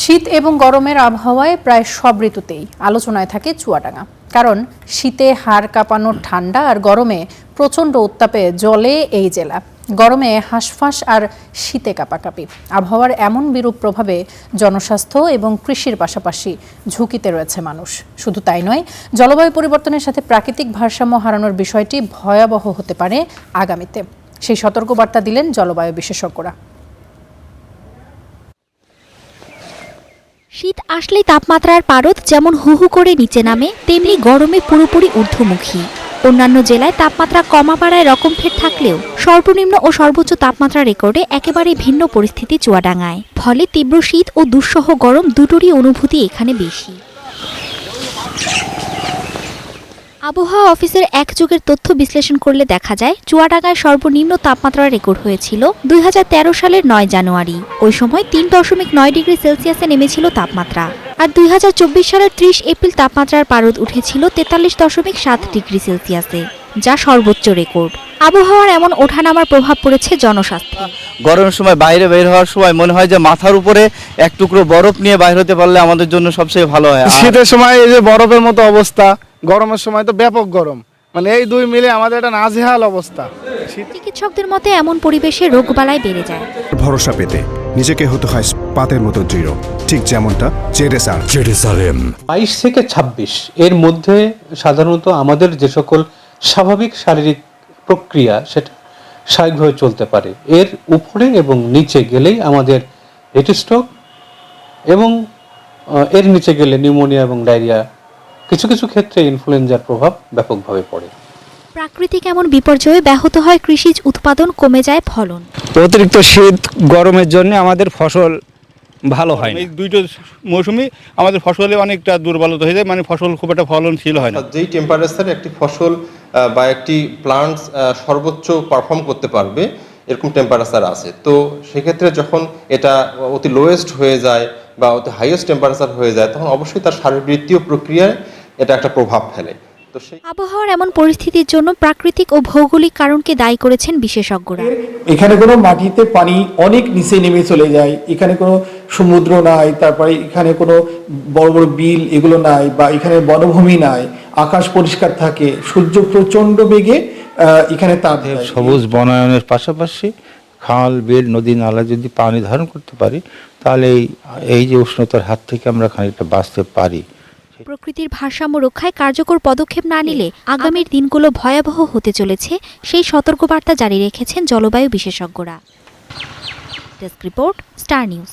শীত এবং গরমের আবহাওয়ায় প্রায় সব ঋতুতেই আলোচনায় থাকে চুয়াডাঙ্গা। কারণ শীতে হাড় কাঁপানোর ঠান্ডা আর গরমে প্রচণ্ড উত্তাপে জ্বলে এই জেলা। গরমে হাঁসফাঁস আর শীতে কাঁপাকাঁপি। আবহাওয়ার এমন বিরূপ প্রভাবে জনস্বাস্থ্য এবং কৃষির পাশাপাশি ঝুঁকিতে রয়েছে মানুষ। শুধু তাই নয়, জলবায়ু পরিবর্তনের সাথে প্রাকৃতিক ভারসাম্য হারানোর বিষয়টি ভয়াবহ হতে পারে আগামীতে। সেই সতর্কবার্তা দিলেন জলবায়ু বিশেষজ্ঞরা। শীত আসলেই তাপমাত্রার পারদ যেমন হু হু করে নিচে নামে, তেমনি গরমে পুরোপুরি ঊর্ধ্বমুখী। অন্যান্য জেলায় তাপমাত্রা কমা বাড়ায় রকমফের থাকলেও সর্বনিম্ন ও সর্বোচ্চ তাপমাত্রা রেকর্ডে একেবারে ভিন্ন পরিস্থিতি চুয়াডাঙ্গায়। ফলে তীব্র শীত ও দুঃসহ গরম দুটোরই অনুভূতি এখানে বেশি। আবহাওয়া অফিসের এক যুগের তথ্য বিশ্লেষণ করলে দেখা যায়, চুয়াডাঙ্গায় সর্বনিম্ন তাপমাত্রা রেকর্ড হয়েছিল 2013 সালের 9 জানুয়ারি। ওই সময় 3.9 ডিগ্রি সেলসিয়াসে নেমেছিল তাপমাত্রা। আর 2024 সালের 30 এপ্রিল তাপমাত্রার পারদ উঠেছিল 43.7 ডিগ্রি সেলসিয়াসে, যা সর্বোচ্চ রেকর্ড। আবহাওয়ার এমন ওঠানামার প্রভাব পড়েছে জনস্বাস্থ্যে। গরমের সময় বাইরে বের হওয়ার সময় মনে হয় যে মাথার উপরে এক টুকরো বরফ নিয়ে বাইরে হতে পারলে আমাদের জন্য সবচেয়ে ভালো হয়। শীতের সময় এই যে বরফের মতো অবস্থা, গরমের সময় তো ব্যাপক গরম, মানে এই দুই মিলে আমাদের একটা নাজেহাল অবস্থা। চিকিৎসকদের মতে এমন পরিবেশে রোগবালাই বেড়ে যায়। ভরসা পেতে নিজেকে হতে হয় পাতের মতো দৃঢ়, ঠিক যেমনটা জেডএসআরএম। 22 থেকে 26 এর মধ্যে সাধারণত আমাদের যে সকল স্বাভাবিক শারীরিক প্রক্রিয়া সেটা স্বাভাবিকভাবে চলতে পারে। এর উপরে এবং নিচে গেলেই আমাদের হিটস্ট্রোক এবং এর নিচে গেলে নিউমোনিয়া এবং ডায়রিয়া, কিছু কিছু ক্ষেত্রে ইনফ্লুয়েঞ্জার প্রভাব ব্যাপকভাবে পড়ে। প্রাকৃতিক এমন বিপর্যয়ে ব্যাহত হয় কৃষিজ উৎপাদন, কমে যায় ফলন। অতিরিক্ত শীত গরমের জন্য আমাদের ফসল ভালো হয় না। এই দুইটো মৌসুমে আমাদের ফসলে অনেকটা দুর্বলতা হয়ে যায়, মানে ফসল খুব একটা ফলনশীল হয় না। যেই টেম্পারেচারে একটি ফসল বা একটি প্লান্ট সর্বোচ্চ পারফর্ম করতে পারবে এরকম টেম্পারেচার আছে, তো সেক্ষেত্রে যখন এটা অতি লোয়েস্ট হয়ে যায় বা অতি হাইয়েস্ট টেম্পারেচার হয়ে যায়, তখন অবশ্যই তার শারীরবৃত্তীয় প্রক্রিয়ায় এটা একটা প্রভাব ফেলে। আবহাওয়ার এমন পরিস্থিতির জন্য প্রাকৃতিক ও ভৌগোলিক কারণকে দায়ী করেছেন বিশেষজ্ঞরা। এখানে কোনো মাটিতে পানি অনেক নিচে নেমে চলে যায়, এখানে কোনো সমুদ্র নাই, তারপরে এখানে কোনো বড় বড় বিল এগুলো নাই, বা এখানে বনভূমি নাই, আকাশ পরিষ্কার থাকে, সূর্য প্রচন্ড বেগে এখানে তাপ দেয়। সবুজ বনায়নের পাশাপাশি খাল, বিল, নদী, নালা যদি পানি ধারণ করতে পারি, তাহলে এই যে উষ্ণতার হাত থেকে আমরা খানিকটা বাঁচতে পারি। প্রকৃতির ভারসাম্য রক্ষায় কার্যকর পদক্ষেপ না নিলে আগামীর দিনগুলো ভয়াবহ হতে চলেছে, সেই সতর্কবার্তা জারি রেখেছেন জলবায়ু বিশেষজ্ঞরা। Desk report, star news.